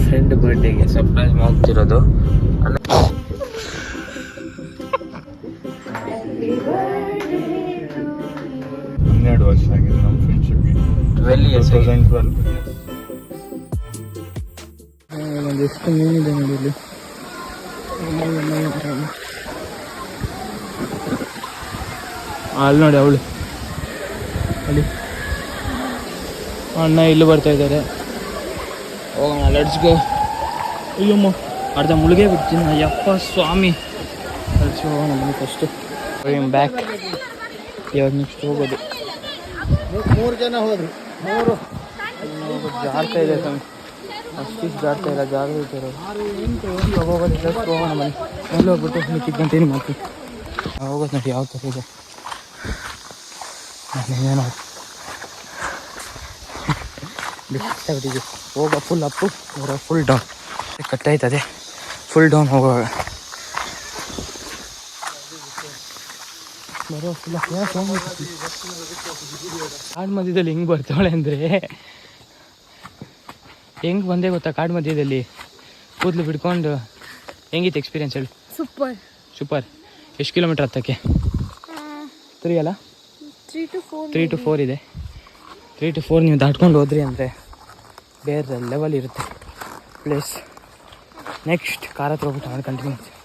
Friend ಬರ್ಡೇಗೆ surprise ಮಾಡ್ತಿರೋದು. 12 ವರ್ಷ ಆಗಿದೆ ನಮ್ಮ ಫ್ರೆಂಡ್ಶಿಪ್ಗೆ. 12 years. 2012. ಒಂದು ಎಷ್ಟು ಮೀನಿದೆ ನೋಡಿ ಇಲ್ಲಿ. ಅಲ್ಲಿ ನೋಡಿ ಅವಳು ಅಲ್ಲಿ ಅಣ್ಣ ಇಲ್ಲೂ ಬರ್ತಾ ಇದ್ದಾರೆ. ಹೋಗೋಣ, ಲೆಟ್ಸ್ ಗೋ. ಅಯ್ಯಮ್ಮ ಅರ್ಧ ಮುಳುಗೇ ಬಿಡ್ತೀನಿ ಅಯ್ಯಪ್ಪ ಸ್ವಾಮಿ. ಲೆಟ್ಸ್ ಹೋಗೋಣ ಬನ್ನಿ ಫಸ್ಟು. ಬ್ಯಾಕ್ ಇವಾಗ ನೆಕ್ಸ್ಟ್ ಹೋಗೋದು. 3 ಜನ ಹೋದ್ರು. 3 ಜಾರ್ತಾ ಇದೆ ಸ್ವಾಮಿ, ಅಷ್ಟು ಜಾರ್ತಾ ಇಲ್ಲ, ಜಾಗ್ತಾ ಇರೋದು. ಇವಾಗ ಹೋಗೋದು. ಲೆಟ್ಸ್ ಹೋಗೋಣ ಬನ್ನಿ. ಅಲ್ಲಿ ಹೋಗ್ಬಿಟ್ಟು ಮಿಕ್ಕಿದ್ದು ಕಂಟಿನ್ಯೂ ಮಾಡ್ತೀವಿ. ಹೋಗೋದು ನೋಡಿ ಯಾವ ಥರ ಇದೆ. ನಾನೇನೋ ಬಿಟ್ಟಿದ್ದೀವಿ. ಹೋಗ ಫುಲ್ ಅಪ್ಪು, ಫುಲ್ ಡೌನ್. ಕಟ್ಟಾಯ್ತದೆ ಫುಲ್ ಡೌನ್ ಹೋಗುವಾಗ. ಬರೋ ಫುಲ್ ಕಾಡು ಮಧ್ಯದಲ್ಲಿ ಹೆಂಗೆ ಬರ್ತಾಳೆ ಅಂದರೆ, ಹೆಂಗೆ ಬಂದೆ ಗೊತ್ತಾ? ಕಾಡು ಮಧ್ಯದಲ್ಲಿ ಕೂದಲು ಬಿಡ್ಕೊಂಡು ಹೆಂಗಿತ್ತು ಎಕ್ಸ್ಪೀರಿಯನ್ಸ್ ಹೇಳಿ? ಸೂಪರ್. ಎಷ್ಟು ಕಿಲೋಮೀಟ್ರ್ ಹತ್ತಕ್ಕೆ? 3 ಅಲ್ಲ, 3 to 4 ಇದೆ. 3 to 4 ನೀವು ದಾಟ್ಕೊಂಡು ಹೋದ್ರಿ ಅಂದರೆ ಬೇರೆ ಲೆವೆಲ್ ಇರುತ್ತೆ ಪ್ಲೇಸ್. ನೆಕ್ಸ್ಟ್ ಕಾರ ಹತ್ರ ಹೋಗ್ಬಿಟ್ಟು ಆಮೇಲೆ ಕಂಟಿನ್ಯೂ ಮಾಡ್ತೀವಿ.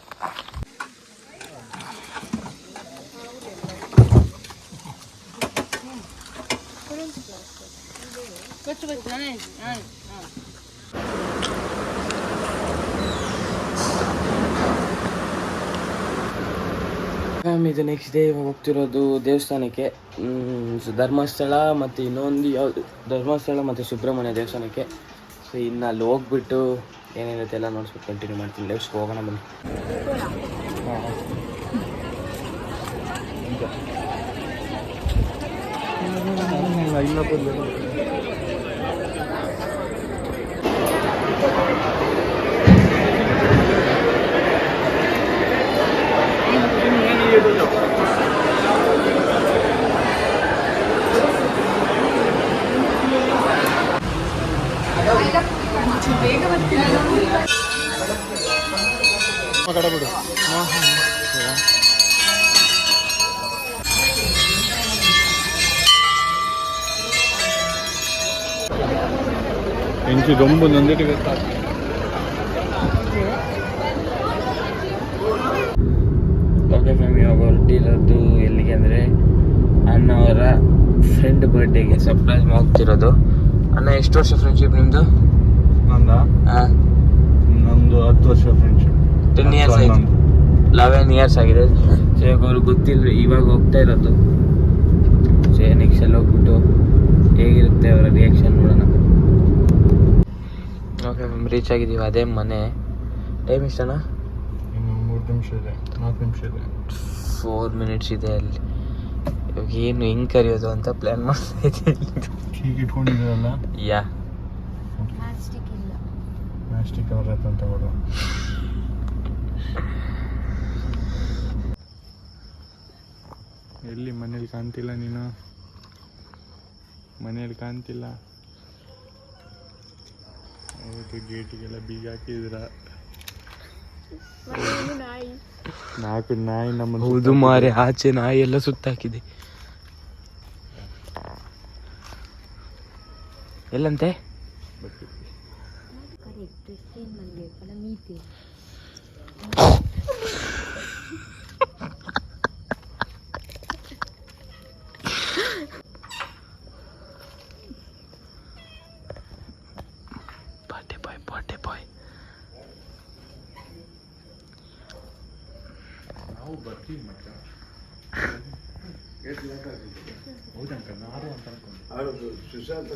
ಇದು ನೆಕ್ಸ್ಟ್ ಡೇ ಹೋಗ್ತಿರೋದು ದೇವಸ್ಥಾನಕ್ಕೆ, ಧರ್ಮಸ್ಥಳ ಮತ್ತು ಇನ್ನೊಂದು ಯಾವುದು, ಧರ್ಮಸ್ಥಳ ಮತ್ತು ಸುಬ್ರಹ್ಮಣ್ಯ ದೇವಸ್ಥಾನಕ್ಕೆ. ಸೊ ಇನ್ನು ಅಲ್ಲಿ ಹೋಗ್ಬಿಟ್ಟು ಏನಿರುತ್ತೆ ಎಲ್ಲ ನೋಡ್ಸ್ಬಿಟ್ಟು ಕಂಟಿನ್ಯೂ ಮಾಡ್ತೀನಿ. ಲೆಟ್ಸ್ ಹೋಗೋಣ ಬನ್ನಿ. ಬಿಡು ಎಂಚು ದೊಂಬು ನೊಂದಿಟ್ಟು ಗೊತ್ತಾಗ. ಓಕೆ ಫ್ಯಾಮಿಲಿ, ಇವಾಗ ಹೊರಟಿರೋದು ಎಲ್ಲಿಗೆ ಅಂದರೆ ಅಣ್ಣ ಅವರ ಫ್ರೆಂಡ್ ಬರ್ಡೇಗೆ ಸರ್ಪ್ರೈಸ್ ಹೋಗ್ತಿರೋದು. ಅಣ್ಣ ಎಷ್ಟು ವರ್ಷ ಫ್ರೆಂಡ್ಶಿಪ್ ನಿಮ್ಮದು? ನಮ್ಮದು 10 ವರ್ಷ ಫ್ರೆಂಡ್ಶಿಪ್. 10 years ಆಯಿತು. 11 years ಆಗಿದೆ. ಸೊ ಇವಾಗ ಅವ್ರಿಗೆ ಗೊತ್ತಿಲ್ಲ, ಇವಾಗ ಹೋಗ್ತಾ ಇರೋದು. ಸೊ ನೆಕ್ಸ್ಟ್ ಅಲ್ಲಿ ಹೋಗ್ಬಿಟ್ಟು ಹೇಗಿರುತ್ತೆ ಅವರ ರಿಯಾಕ್ಷನ್ ನೋಡೋಣ. ಓಕೆ ಮ್ಯಾಮ್, ರೀಚ್ ಆಗಿದ್ದೀವಿ. ಅದೇ ಮನೆ. ಟೈಮ್ ಎಷ್ಟಣ್ಣ? ಇನ್ನು 3 ನಿಮಿಷ ಇದೆ, 4 ನಿಮಿಷ ಇದೆ. 4 minutes ಇದೆ ಅಲ್ಲಿ. ಇವಾಗ ಏನು ಹೆಂಗೆ ಕರೆಯೋದು ಅಂತ ಪ್ಲ್ಯಾನ್ ಮಾಡ್ತಾ ಇದ್ದೀನಿ. ಹೀಗೆ ಇಟ್ಕೊಂಡಿದ್ದೀರಲ್ಲ? ಯಾ ಪ್ಲಾಸ್ಟಿಕ್ ಕವರ್ ಅಂತ ಕೊಡು. ಎಲ್ಲಿ ಮನೇಲಿ ಕಾಣ್ತಿಲ್ಲ ನೀನು? ಮನೇಲಿ ಕಾಣ್ತಿಲ್ಲ. ಹೌದು, ಗೇಟಿಗೆಲ್ಲ ಬೀಗ ಹಾಕಿದ್ರ. 4 ನಾಯಿ ನಮ್ಮನ್ನು. ಹೌದು ಮಾರೆ, ಆಚೆ ನಾಯಿ ಎಲ್ಲ ಸುತ್ತಾಕಿದೆ. ಎಲ್ಲಂತೆ? Birthday boy. ನಾವು ಬರ್ತೀವಿ ಮಕ್ಕ. ಹೌದಂಕ, ನಾರು ಅಂತ ಅನ್ಕೊಂಡು ಸುಶಾಂತ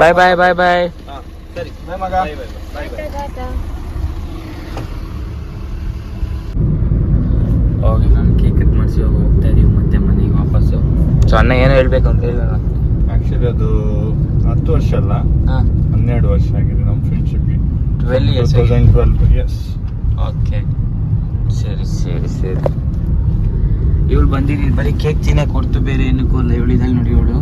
ಬಾಯ್ ಬಾಯ್ ಬಾಯ್ ಬಾಯ್. ಸರಿ ಬಾಯ್ ಮಗ. ಓಕೆ ನಾನು ಕೇಕ್ ಕಟ್ ಮಾಡಿಸಿ ಹೋಗ್ತಾ ಇದೀವಿ ಮತ್ತೆ ಮನೆಗೆ ವಾಪಸ್ಸು. ಸೊ ಅಣ್ಣ ಏನೋ ಹೇಳ್ಬೇಕು ಅಂತ ಹೇಳೋಣ. ಆಕ್ಚುಲಿ ಅದು 10 ವರ್ಷ ಅಲ್ಲ, 12 ವರ್ಷ ಆಗಿದೆ ನಮ್ಮ ಫ್ರೆಂಡ್ಶಿಪ್ಗೆ. 12 years. 2012. ಎಸ್. ಓಕೆ ಸರಿ ಸರಿ ಸರಿ. ಇವಳು ಬಂದಿದ್ದು ಬರೀ ಕೇಕ್ ತಿನ್ನಕ್ಕೆ ಕೊಡ್ತು, ಬೇರೆ ಏನಕ್ಕೂ ಅಲ್ಲ. ಇವಳಿದಲ್ಲಿ ನೋಡಿ, ಇವಳು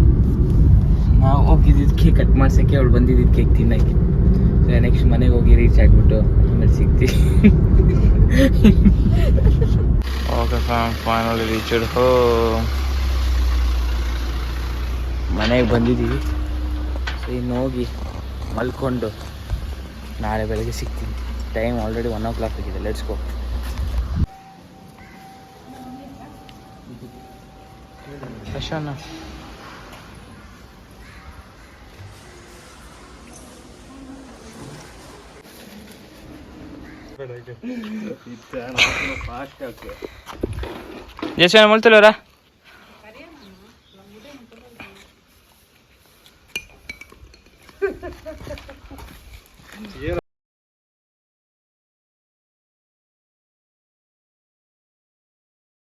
ನಾವು ಹೋಗಿದ್ದು ಕೇಕ್ ಕಟ್ ಮಾಡ್ಸೋಕ್ಕೆ, ಅವಳು ಬಂದಿದ್ದು ಕೇಕ್ ತಿನ್ನೋಕ್ಕೆ. ನೆಕ್ಸ್ಟ್ ಮನೆಗೆ ಹೋಗಿ ರೀಚ್ ಆಗಿಬಿಟ್ಟು ಆಮೇಲೆ ಸಿಗ್ತೀವಿ. Okay finally reached home. ಮನೆಗೆ ಬಂದಿದ್ದೀವಿ. ಸೊ ಇನ್ನು ಹೋಗಿ ಮಲ್ಕೊಂಡು ನಾಳೆ ಬೆಳಗ್ಗೆ ಸಿಗ್ತೀನಿ. ಟೈಮ್ ಆಲ್ರೆಡಿ 1 o'clock ಆಗಿದೆ. Let's go. ಅಶೋನ ಜೇಸನ ಮಲ್ತಲ್ಲವರಾ